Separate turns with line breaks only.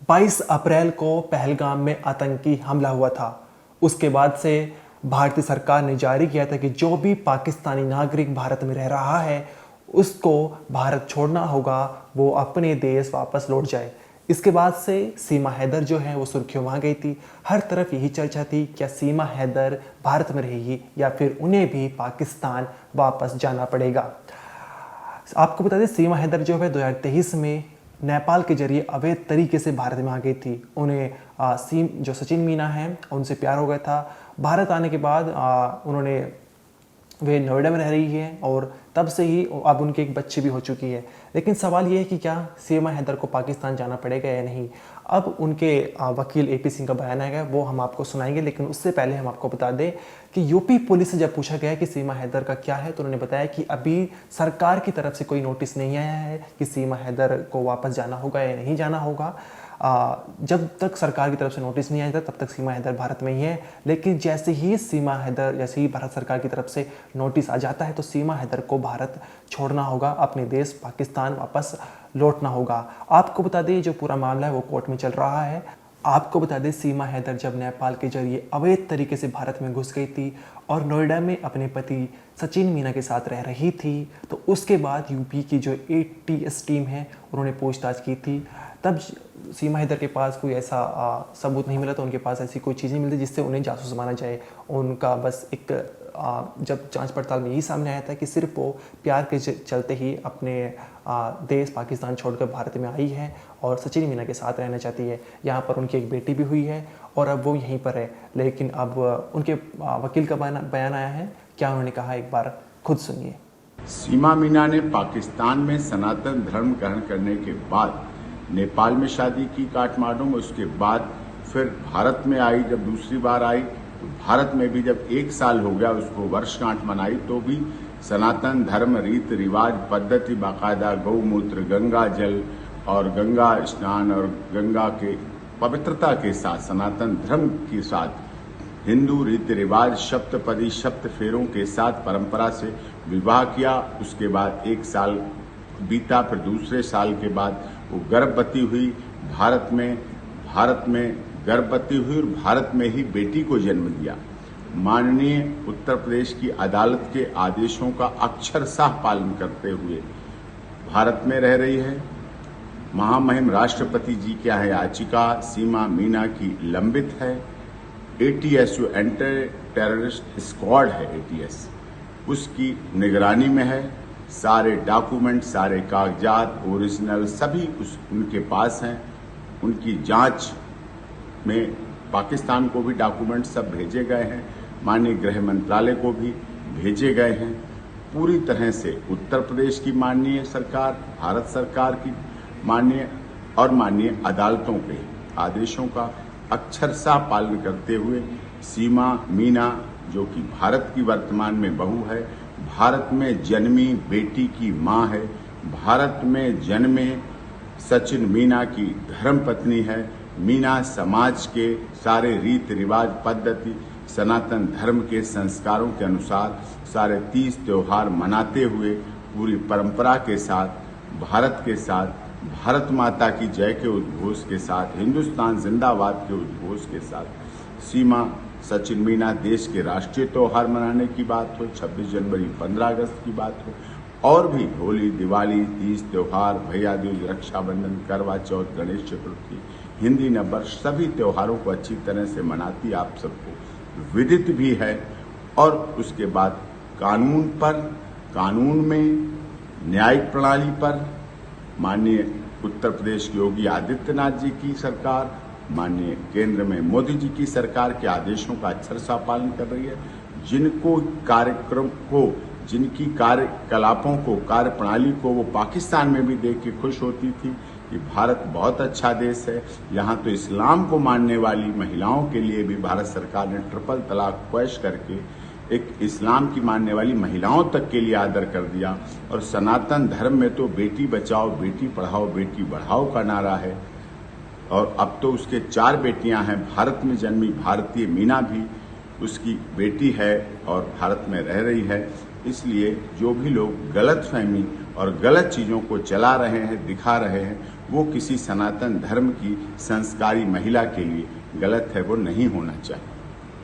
22 अप्रैल को पहलगाम में आतंकी हमला हुआ था। उसके बाद से भारतीय सरकार ने जारी किया था कि जो भी पाकिस्तानी नागरिक भारत में रह रहा है उसको भारत छोड़ना होगा, वो अपने देश वापस लौट जाए। इसके बाद से सीमा हैदर जो है वो सुर्खियों में आ गई थी। हर तरफ यही चर्चा थी, क्या सीमा हैदर भारत में रहेगी या फिर उन्हें भी पाकिस्तान वापस जाना पड़ेगा। आपको बता दें, सीमा हैदर जो है 2023 में नेपाल के जरिए अवैध तरीके से भारत में आ गई थी। उन्हें जो सचिन मीना हैं उनसे प्यार हो गया था। भारत आने के बाद वे नोएडा में रह रही है और तब से ही अब उनके एक बच्चे भी हो चुकी है। लेकिन सवाल ये है कि क्या सीमा हैदर को पाकिस्तान जाना पड़ेगा या नहीं। अब उनके वकील AP सिंह का बयान आएगा, वो हम आपको सुनाएंगे। लेकिन उससे पहले हम आपको बता दें कि यूपी पुलिस से जब पूछा गया कि सीमा हैदर का क्या है तो उन्होंने बताया कि अभी सरकार की तरफ से कोई नोटिस नहीं आया है कि सीमा हैदर को वापस जाना होगा या नहीं जाना होगा। जब तक सरकार की तरफ से नोटिस नहीं आया था तब तक सीमा हैदर भारत में ही है। लेकिन जैसे ही भारत सरकार की तरफ से नोटिस आ जाता है तो सीमा हैदर को भारत छोड़ना होगा, अपने देश पाकिस्तान वापस लौटना होगा। आपको बता दें जो पूरा मामला है वो कोर्ट में चल रहा है। आपको बता दें, सीमा हैदर जब नेपाल के जरिए अवैध तरीके से भारत में घुस गई थी और नोएडा में अपने पति सचिन मीना के साथ रह रही थी, तो उसके बाद यूपी की जो ATS टीम है उन्होंने पूछताछ की थी। तब सीमा हैदर के पास कोई ऐसा सबूत नहीं मिला, तो उनके पास ऐसी कोई चीज़ नहीं मिलती जिससे उन्हें जासूस माना जाए। उनका बस एक जब जांच पड़ताल में यही सामने आया था कि सिर्फ वो प्यार के चलते ही अपने देश पाकिस्तान छोड़कर भारत में आई है और सचिन मीना के साथ रहना चाहती है। यहाँ पर उनकी एक बेटी भी हुई है और अब वो यहीं पर है। लेकिन अब उनके वकील का बयान आया है। क्या उन्होंने कहा, एक बार खुद सुनिए।
सीमा मीना ने पाकिस्तान में सनातन धर्म ग्रहण करने के बाद नेपाल में शादी की काठमांडू में, उसके बाद फिर भारत में आई। जब दूसरी बार आई तो भारत में भी जब 1 साल हो गया उसको वर्षगांठ मनाई, तो भी सनातन धर्म रीत रिवाज पद्धति बाकायदा गौमूत्र, गंगा जल और गंगा स्नान और गंगा के पवित्रता के साथ सनातन धर्म के साथ हिंदू रीति रिवाज सप्तपदी सप्त फेरों के साथ परंपरा से विवाह किया। उसके बाद 1 साल बीता, फिर दूसरे साल के बाद वो गर्भवती हुई। भारत में गर्भवती हुई और भारत में ही बेटी को जन्म दिया। माननीय उत्तर प्रदेश की अदालत के आदेशों का अक्षरशः पालन करते हुए भारत में रह रही है। महामहिम राष्ट्रपति जी की यहाँ याचिका सीमा मीना की लंबित है। ATS जो एंटी टेररिस्ट स्क्वाड है, ATS उसकी निगरानी में है। सारे डॉक्यूमेंट, सारे कागजात ओरिजिनल सभी उनके पास हैं। उनकी जांच में पाकिस्तान को भी डॉक्यूमेंट सब भेजे गए हैं, माननीय गृह मंत्रालय को भी भेजे गए हैं। पूरी तरह से उत्तर प्रदेश की माननीय सरकार, भारत सरकार की माननीय अदालतों के आदेशों का अक्षरशः पालन करते हुए सीमा मीना, जो कि भारत की वर्तमान में बहू है, भारत में जन्मी बेटी की मां है, भारत में जन्मे सचिन मीना की धर्मपत्नी है। मीना समाज के सारे रीत रिवाज पद्धति सनातन धर्म के संस्कारों के अनुसार सारे 30 त्योहार मनाते हुए पूरी परंपरा के साथ, भारत के साथ, भारत माता की जय के उद्घोष के साथ, हिंदुस्तान जिंदाबाद के उद्घोष के साथ सीमा सचिन मीना देश के राष्ट्रीय त्योहार मनाने की बात हो, 26 जनवरी 15 अगस्त की बात हो, और भी होली, दिवाली, तीज त्योहार, भैया दूज, रक्षाबंधन, करवा चौथ, गणेश चतुर्थी, हिंदी नववर्ष, सभी त्योहारों को अच्छी तरह से मनाती आप सबको विदित भी है। और उसके बाद कानून में, न्यायिक प्रणाली पर माननीय उत्तर प्रदेश के योगी आदित्यनाथ जी की सरकार, माननीय केंद्र में मोदी जी की सरकार के आदेशों का अक्षरशः पालन कर रही है। जिनकी कार्यकलापों को, कार्यप्रणाली को वो पाकिस्तान में भी देख के खुश होती थी कि भारत बहुत अच्छा देश है। यहाँ तो इस्लाम को मानने वाली महिलाओं के लिए भी भारत सरकार ने ट्रिपल तलाक पेश करके एक इस्लाम की मानने वाली महिलाओं तक के लिए आदर कर दिया। और सनातन धर्म में तो बेटी बचाओ, बेटी पढ़ाओ, बेटी बढ़ाओ का नारा है। और अब तो उसके 4 बेटियां हैं। भारत में जन्मी भारतीय मीना भी उसकी बेटी है और भारत में रह रही है। इसलिए जो भी लोग गलतफहमी और गलत चीज़ों को चला रहे हैं, दिखा रहे हैं, वो किसी सनातन धर्म की संस्कारी महिला के लिए गलत है, वो नहीं होना चाहिए।